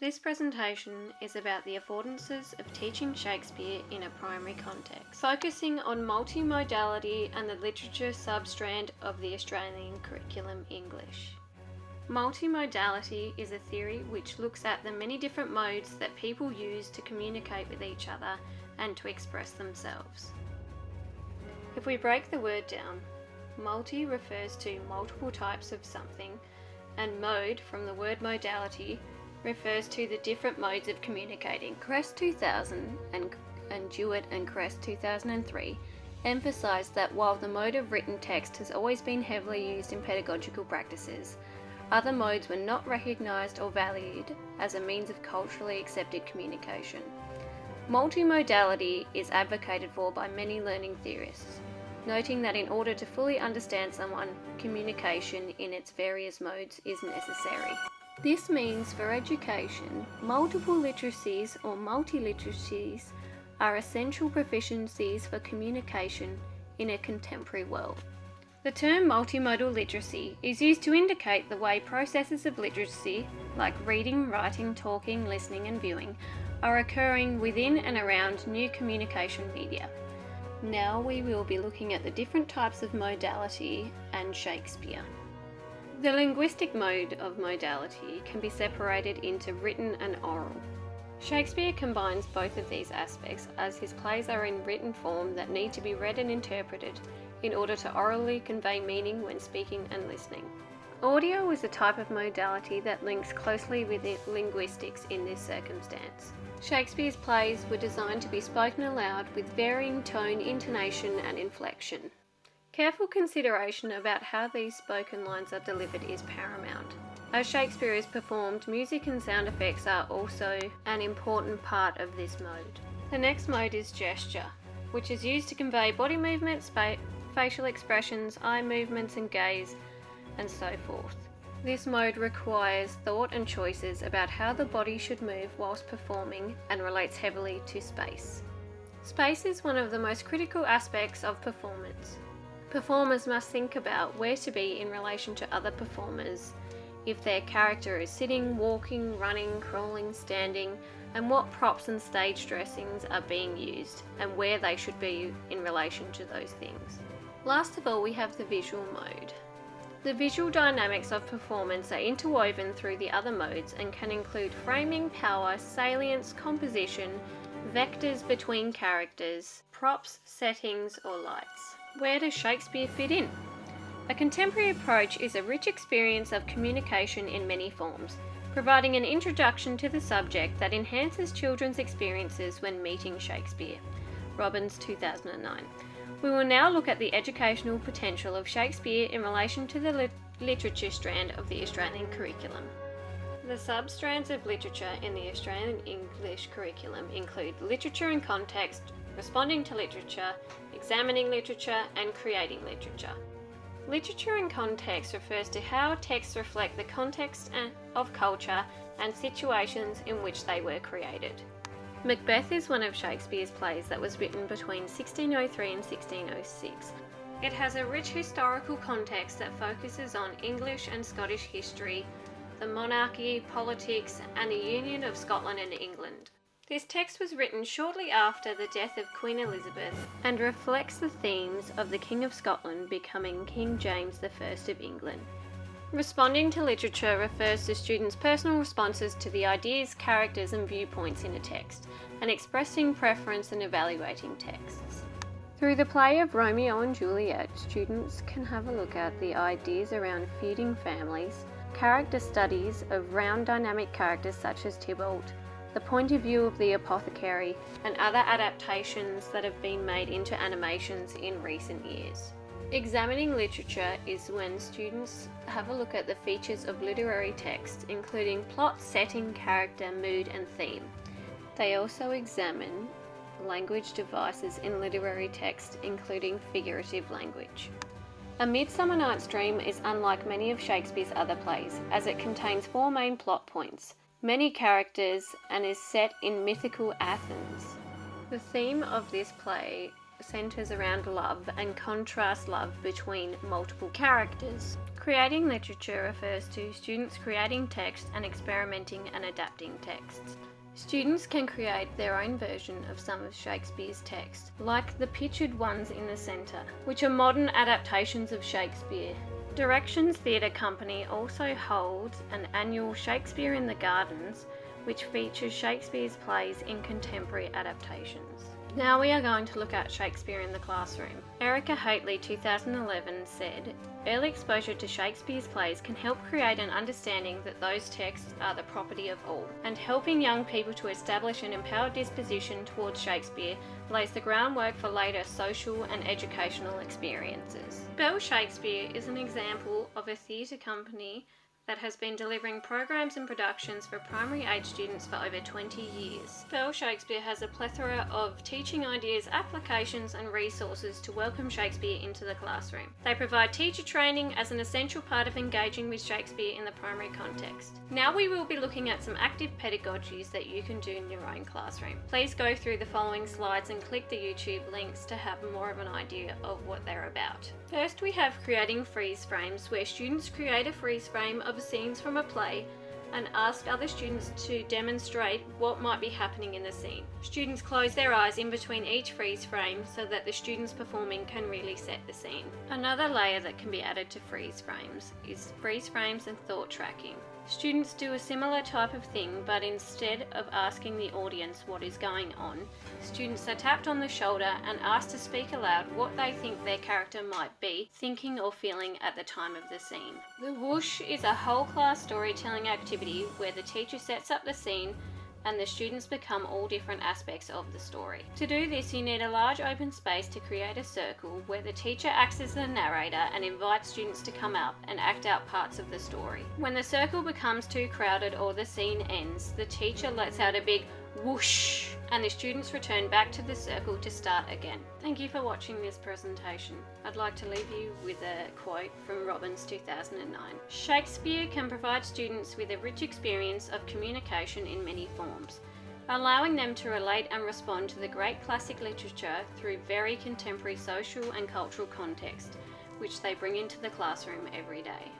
This presentation is about the affordances of teaching Shakespeare in a primary context, focusing on multimodality and the literature substrand of the Australian curriculum English. Multimodality is a theory which looks at the many different modes that people use to communicate with each other and to express themselves. If we break the word down, multi refers to multiple types of something, and mode, from the word modality, refers to the different modes of communicating. Crest 2000 and Jewett and Crest 2003 emphasised that while the mode of written text has always been heavily used in pedagogical practices, other modes were not recognised or valued as a means of culturally accepted communication. Multimodality is advocated for by many learning theorists, noting that in order to fully understand someone, communication in its various modes is necessary. This means for education, multiple literacies or multiliteracies are essential proficiencies for communication in a contemporary world. The term multimodal literacy is used to indicate the way processes of literacy, like reading, writing, talking, listening and viewing, are occurring within and around new communication media. Now we will be looking at the different types of modality and Shakespeare. The linguistic mode of modality can be separated into written and oral. Shakespeare combines both of these aspects, as his plays are in written form that need to be read and interpreted in order to orally convey meaning when speaking and listening. Audio is a type of modality that links closely with linguistics in this circumstance. Shakespeare's plays were designed to be spoken aloud with varying tone, intonation and inflection. Careful consideration about how these spoken lines are delivered is paramount. As Shakespeare is performed, music and sound effects are also an important part of this mode. The next mode is gesture, which is used to convey body movements, facial expressions, eye movements and gaze, and so forth. This mode requires thought and choices about how the body should move whilst performing and relates heavily to space. Space is one of the most critical aspects of performance. Performers must think about where to be in relation to other performers, if their character is sitting, walking, running, crawling, standing, and what props and stage dressings are being used, and where they should be in relation to those things. Last of all, we have the visual mode. The visual dynamics of performance are interwoven through the other modes and can include framing, power, salience, composition, vectors between characters, props, settings, or lights. Where does Shakespeare fit in? A contemporary approach is a rich experience of communication in many forms, providing an introduction to the subject that enhances children's experiences when meeting Shakespeare. Robbins, 2009. We will now look at the educational potential of Shakespeare in relation to the literature strand of the Australian curriculum. The substrands of literature in the Australian English curriculum include literature and context, responding to literature, examining literature, and creating literature. Literature and context refers to how texts reflect the context of culture and situations in which they were created. Macbeth is one of Shakespeare's plays that was written between 1603 and 1606. It has a rich historical context that focuses on English and Scottish history, the monarchy, politics, and the union of Scotland and England. This text was written shortly after the death of Queen Elizabeth and reflects the themes of the King of Scotland becoming King James I of England. Responding to literature refers to students' personal responses to the ideas, characters, and viewpoints in a text, and expressing preference and evaluating texts. Through the play of Romeo and Juliet, students can have a look at the ideas around feuding families, character studies around dynamic characters such as Tybalt, the point of view of the apothecary, and other adaptations that have been made into animations in recent years. Examining literature is when students have a look at the features of literary text, including plot, setting, character, mood, and theme. They also examine language devices in literary text, including figurative language. A Midsummer Night's Dream is unlike many of Shakespeare's other plays, as it contains 4 main plot points, many characters, and is set in mythical Athens. The theme of this play centres around love and contrasts love between multiple characters. Creating literature refers to students creating text and experimenting and adapting texts. Students can create their own version of some of Shakespeare's texts, like the pictured ones in the centre, which are modern adaptations of Shakespeare. Directions Theatre Company also holds an annual Shakespeare in the Gardens, which features Shakespeare's plays in contemporary adaptations. Now we are going to look at Shakespeare in the classroom. Erica Haitley 2011 said, "Early exposure to Shakespeare's plays can help create an understanding that those texts are the property of all, and helping young people to establish an empowered disposition towards Shakespeare lays the groundwork for later social and educational experiences." Bell Shakespeare is an example of a theatre company that has been delivering programs and productions for primary age students for over 20 years. Bell Shakespeare has a plethora of teaching ideas, applications and resources to welcome Shakespeare into the classroom. They provide teacher training as an essential part of engaging with Shakespeare in the primary context. Now we will be looking at some active pedagogies that you can do in your own classroom. Please go through the following slides and click the YouTube links to have more of an idea of what they're about. First, we have creating freeze frames, where students create a freeze frame of scenes from a play and ask other students to demonstrate what might be happening in the scene. Students close their eyes in between each freeze frame so that the students performing can really set the scene. Another layer that can be added to freeze frames is freeze frames and thought tracking. Students do a similar type of thing, but instead of asking the audience what is going on, students are tapped on the shoulder and asked to speak aloud what they think their character might be thinking or feeling at the time of the scene. The whoosh is a whole class storytelling activity where the teacher sets up the scene and the students become all different aspects of the story. To do this, you need a large open space to create a circle where the teacher acts as the narrator and invites students to come up and act out parts of the story. When the circle becomes too crowded or the scene ends, the teacher lets out a big whoosh and the students return back to the circle to start again. Thank you for watching this presentation. I'd like to leave you with a quote from Robbins 2009. "Shakespeare can provide students with a rich experience of communication in many forms, allowing them to relate and respond to the great classic literature through very contemporary social and cultural context, which they bring into the classroom every day."